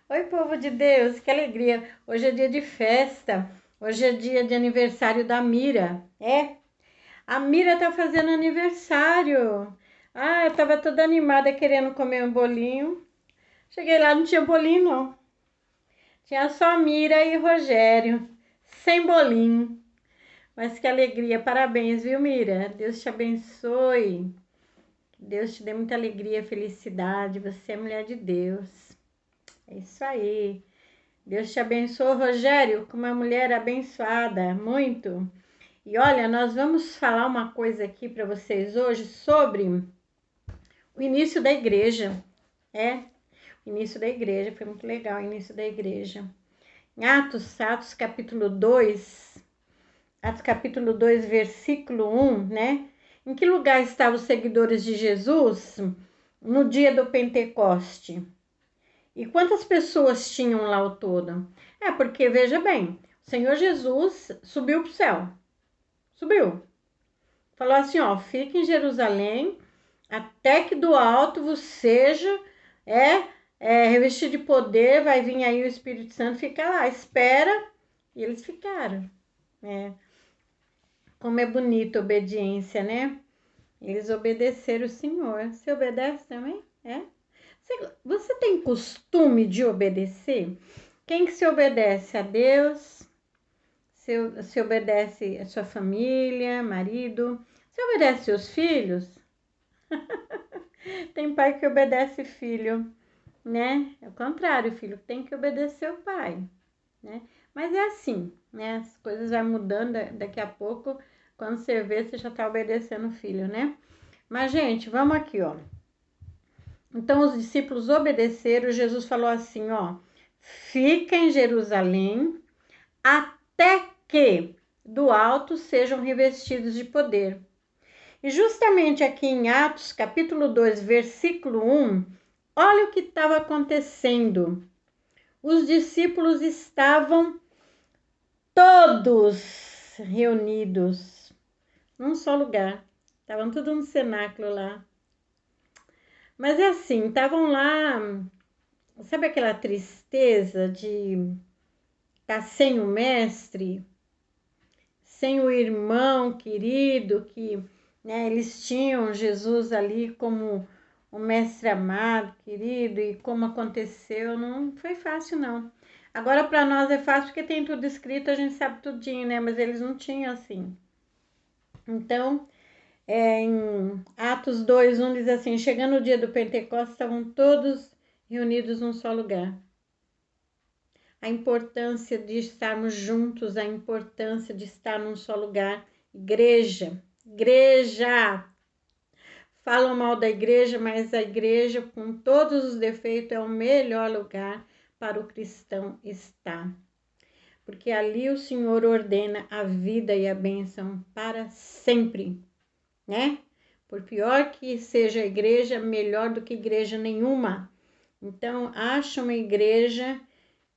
Oi, povo de Deus, que alegria! Hoje é dia de festa, hoje é dia de aniversário da Mira. A Mira tá fazendo aniversário. Ah, eu tava toda animada querendo comer um bolinho. Cheguei lá, não tinha bolinho, não. Tinha só Mira e Rogério, sem bolinho. Mas que alegria! Parabéns, viu, Mira? Deus te abençoe. Deus te dê muita alegria, felicidade. Você é mulher de Deus. É isso aí. Deus te abençoe, Rogério, com uma mulher abençoada, muito. E olha, nós vamos falar uma coisa aqui para vocês hoje sobre o início da igreja. O início da igreja, foi muito legal o início da igreja. Em Atos capítulo 2, Atos capítulo 2, versículo 1, né? Em que lugar estavam os seguidores de Jesus no dia do Pentecoste? E quantas pessoas tinham lá ao todo? Porque, veja bem, o Senhor Jesus subiu para o céu. Subiu. Falou assim, ó, fique em Jerusalém, até que do alto vos seja revestido de poder, vai vir aí o Espírito Santo, fica lá, espera. E eles ficaram. Como é bonita a obediência, né? Eles obedeceram o Senhor. Você obedece também? Você tem costume de obedecer? Quem que se obedece? A Deus? Se obedece a sua família, marido? Se obedece seus filhos? Tem pai que obedece filho, né? É o contrário, o filho tem que obedecer o pai, né? Mas é assim, né? As coisas vão mudando daqui a pouco. Quando você vê, você já tá obedecendo o filho, né? Mas, gente, vamos aqui, ó. Então, os discípulos obedeceram. Jesus falou assim, ó. Fica em Jerusalém até que do alto sejam revestidos de poder. E justamente aqui em Atos, capítulo 2, versículo 1, olha o que estava acontecendo. Os discípulos estavam todos reunidos num só lugar. Estavam tudo no cenáculo lá. Mas é assim, estavam lá, sabe aquela tristeza de estar sem o mestre, sem o irmão querido, que né, eles tinham Jesus ali como o mestre amado, querido, e como aconteceu, não foi fácil, não. Agora, para nós é fácil porque tem tudo escrito, a gente sabe tudinho, né? Mas eles não tinham assim. Então, em Atos 2:1 diz assim: chegando o dia do Pentecostes, estavam todos reunidos num só lugar. A importância de estarmos juntos, a importância de estar num só lugar. Igreja. Falam mal da igreja, mas a igreja, com todos os defeitos, é o melhor lugar para o cristão estar. Porque ali o Senhor ordena a vida e a bênção para sempre, né? Por pior que seja a igreja, melhor do que igreja nenhuma. Então, acha uma igreja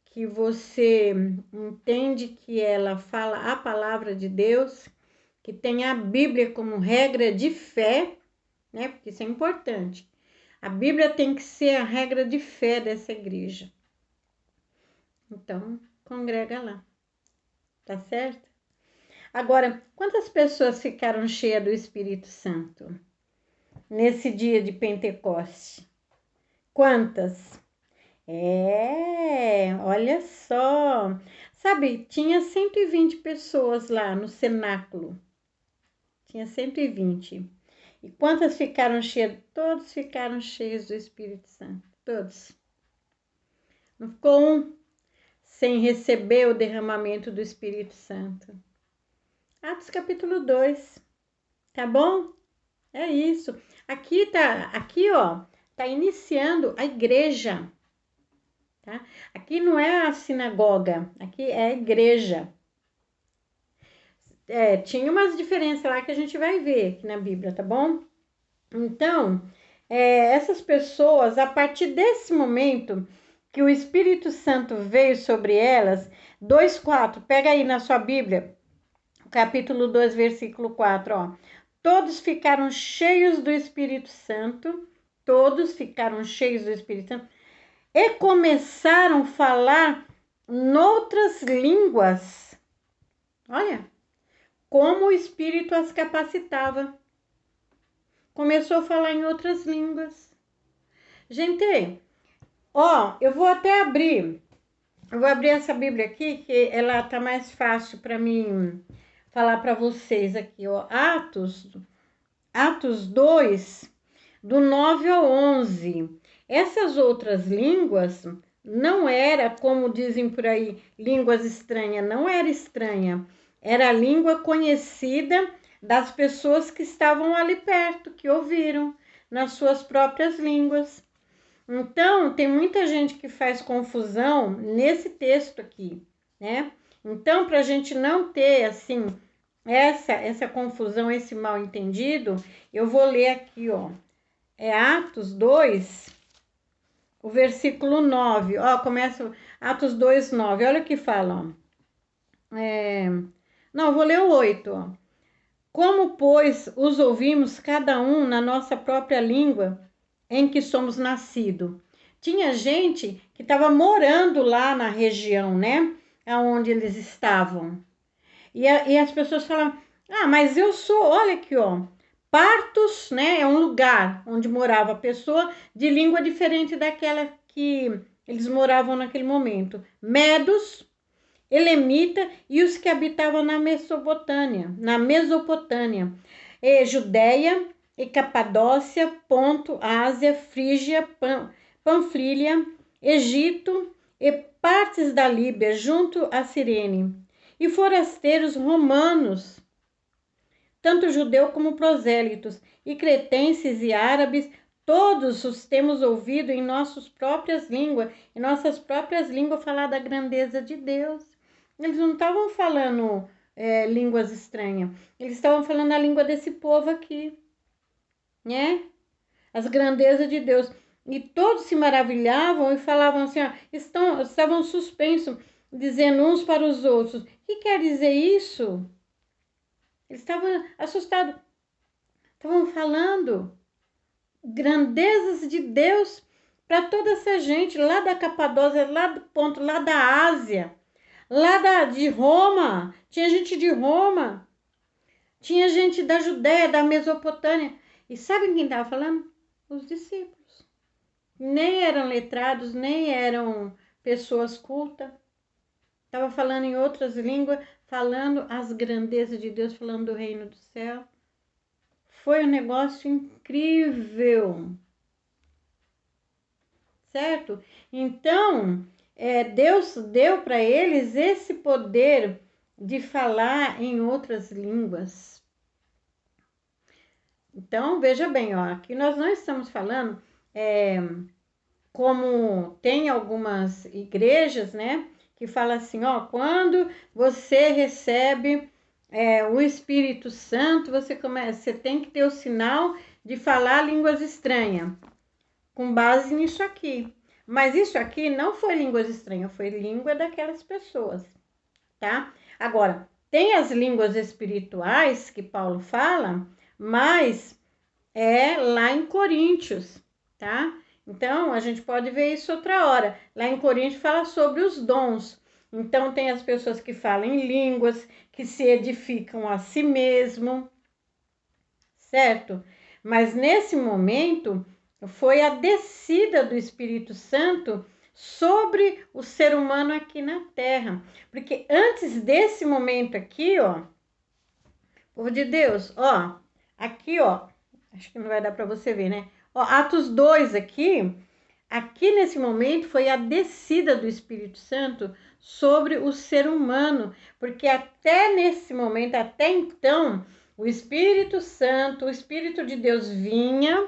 que você entende que ela fala a palavra de Deus, que tem a Bíblia como regra de fé, né? Porque isso é importante. A Bíblia tem que ser a regra de fé dessa igreja. Então, congrega lá. Tá certo? Agora, quantas pessoas ficaram cheias do Espírito Santo nesse dia de Pentecoste? Quantas? Olha só. Sabe, tinha 120 pessoas lá no cenáculo. Tinha 120. E quantas ficaram cheias? Todos ficaram cheios do Espírito Santo. Todos. Não ficou um sem receber o derramamento do Espírito Santo. Atos capítulo 2. Tá bom? É isso. Aqui, ó, tá iniciando a igreja. Tá? Aqui não é a sinagoga, aqui é a igreja. Tinha umas diferenças lá que a gente vai ver aqui na Bíblia, tá bom? Então, essas pessoas, a partir desse momento que o Espírito Santo veio sobre elas, 2:4, pega aí na sua Bíblia, capítulo 2, versículo 4, ó. Todos ficaram cheios do Espírito Santo, todos ficaram cheios do Espírito Santo, e começaram a falar noutras línguas. Olha, como o Espírito as capacitava. Começou a falar em outras línguas. Gente, ó, eu vou até abrir. Eu vou abrir essa Bíblia aqui, que ela tá mais fácil para mim falar para vocês aqui, ó. Atos 2, do 9 ao 11. Essas outras línguas não era, como dizem por aí, línguas estranhas, não era estranha. Era a língua conhecida das pessoas que estavam ali perto, que ouviram nas suas próprias línguas. Então, tem muita gente que faz confusão nesse texto aqui, né? Então, para a gente não ter, assim, essa confusão, esse mal entendido, eu vou ler aqui, ó. É Atos 2, o versículo 9. Ó, começa Atos 2, 9. Olha o que fala, ó. Não, eu vou ler o 8, ó. Como, pois, os ouvimos cada um na nossa própria língua em que somos nascidos. Tinha gente que estava morando lá na região, né? Aonde eles estavam. E as pessoas falavam, mas eu sou, olha aqui, ó. Partos, né? É um lugar onde morava a pessoa de língua diferente daquela que eles moravam naquele momento. Medos, Elamita e os que habitavam na Mesopotâmia, e Judéia e Capadócia, Ponto, Ásia, Frígia, Panfilha, Egito e partes da Líbia, junto a Cirene, e forasteiros romanos, tanto judeu como prosélitos, e cretenses e árabes, todos os temos ouvido em nossas próprias línguas falar da grandeza de Deus. Eles não estavam falando línguas estranhas, eles estavam falando a língua desse povo aqui, né? As grandezas de Deus. E todos se maravilhavam e falavam assim, ó, estavam suspensos, dizendo uns para os outros, o que quer dizer isso? Eles estavam assustados, estavam falando grandezas de Deus para toda essa gente, lá da Capadócia, lá do Ponto, lá da Ásia, de Roma, tinha gente de Roma, tinha gente da Judéia, da Mesopotâmia. E sabe quem estava falando? Os discípulos. Nem eram letrados, nem eram pessoas cultas. Estava falando em outras línguas, falando as grandezas de Deus, falando do reino do céu. Foi um negócio incrível. Certo? Então, Deus deu para eles esse poder de falar em outras línguas. Então, veja bem, ó, aqui nós não estamos falando como tem algumas igrejas, né, que fala assim, ó, quando você recebe o Espírito Santo, você tem que ter o sinal de falar línguas estranhas, com base nisso aqui. Mas isso aqui não foi línguas estranhas, foi língua daquelas pessoas, tá? Agora, tem as línguas espirituais que Paulo fala, mas é lá em Coríntios, tá? Então, a gente pode ver isso outra hora. Lá em Coríntios fala sobre os dons. Então, tem as pessoas que falam em línguas, que se edificam a si mesmo, certo? Mas nesse momento, foi a descida do Espírito Santo sobre o ser humano aqui na Terra. Porque antes desse momento aqui, ó, povo de Deus, ó, aqui, ó, acho que não vai dar para você ver, né? Ó, Atos 2 aqui nesse momento foi a descida do Espírito Santo sobre o ser humano, porque até nesse momento, até então, o Espírito Santo, o Espírito de Deus vinha,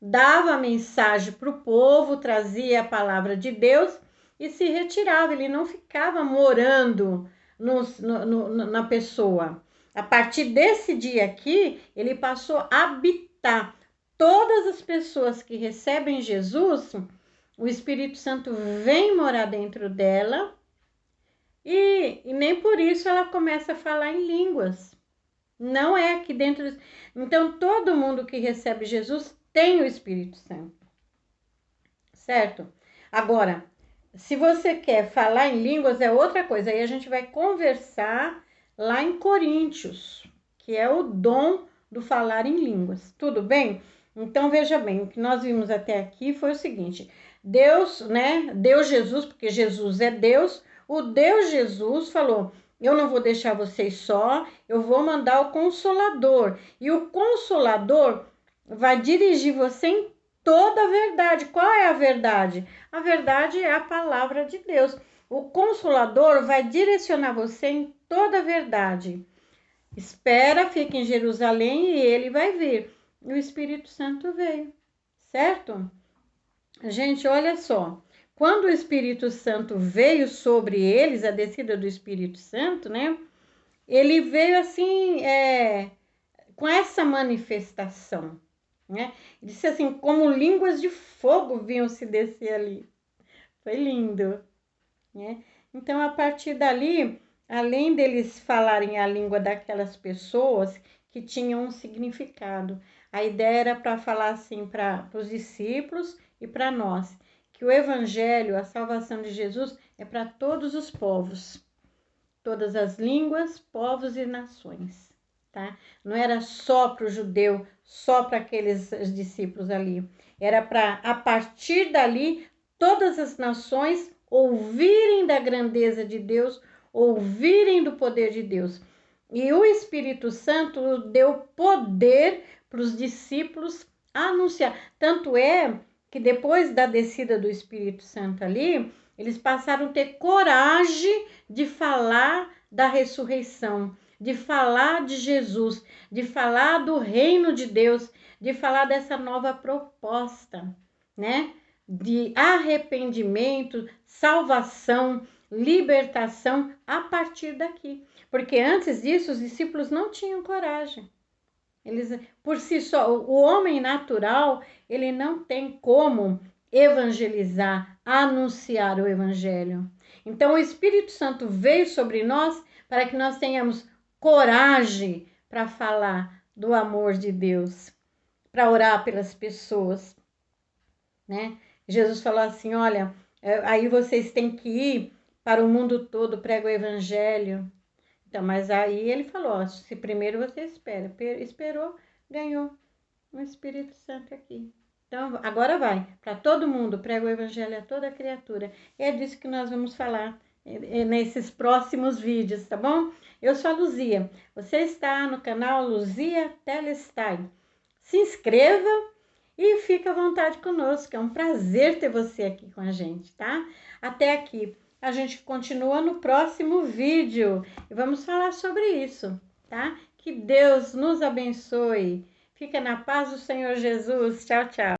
dava a mensagem para o povo, trazia a palavra de Deus e se retirava, ele não ficava morando na pessoa. A partir desse dia aqui, ele passou a habitar. Todas as pessoas que recebem Jesus, o Espírito Santo vem morar dentro dela e nem por isso ela começa a falar em línguas. Não é aqui dentro. Então, todo mundo que recebe Jesus tem o Espírito Santo, certo? Agora, se você quer falar em línguas, é outra coisa. Aí a gente vai conversar lá em Coríntios, que é o dom do falar em línguas. Tudo bem? Então, veja bem, o que nós vimos até aqui foi o seguinte: Deus, né? Deus Jesus, porque Jesus é Deus, o Deus Jesus falou: eu não vou deixar vocês só, eu vou mandar o Consolador. E o Consolador vai dirigir você em toda a verdade. Qual é a verdade? A verdade é a palavra de Deus. O Consolador vai direcionar você em toda a verdade. Espera, fica em Jerusalém e ele vai vir. E o Espírito Santo veio, certo? Gente, olha só. Quando o Espírito Santo veio sobre eles, a descida do Espírito Santo, né? Ele veio assim, com essa manifestação, né? Ele disse assim, como línguas de fogo vinham se descer ali. Foi lindo, né? Então, a partir dali, além deles falarem a língua daquelas pessoas que tinham um significado, a ideia era para falar assim para os discípulos e para nós, que o evangelho, a salvação de Jesus é para todos os povos, todas as línguas, povos e nações, tá? Não era só para o judeu, só para aqueles discípulos ali, era para, a partir dali, todas as nações ouvirem da grandeza de Deus, ouvirem do poder de Deus. E o Espírito Santo deu poder para os discípulos anunciar. Tanto é que depois da descida do Espírito Santo ali, eles passaram a ter coragem de falar da ressurreição, de falar de Jesus, de falar do reino de Deus, de falar dessa nova proposta, né? De arrependimento, salvação, libertação a partir daqui. Porque antes disso, os discípulos não tinham coragem. Eles, por si só, o homem natural, ele não tem como evangelizar, anunciar o evangelho. Então, o Espírito Santo veio sobre nós para que nós tenhamos coragem para falar do amor de Deus, para orar pelas pessoas, né? Jesus falou assim, olha, aí vocês têm que ir para o mundo todo, prega o evangelho. Então, mas aí ele falou, ó, se primeiro você espera, esperou, ganhou o Espírito Santo aqui. Então, agora vai, para todo mundo, prega o evangelho a toda criatura. E é disso que nós vamos falar nesses próximos vídeos, tá bom? Eu sou a Luzia, você está no canal Luzia Telestai. Se inscreva e fica à vontade conosco, é um prazer ter você aqui com a gente, tá? Até aqui. A gente continua no próximo vídeo e vamos falar sobre isso, tá? Que Deus nos abençoe. Fica na paz do Senhor Jesus. Tchau, tchau.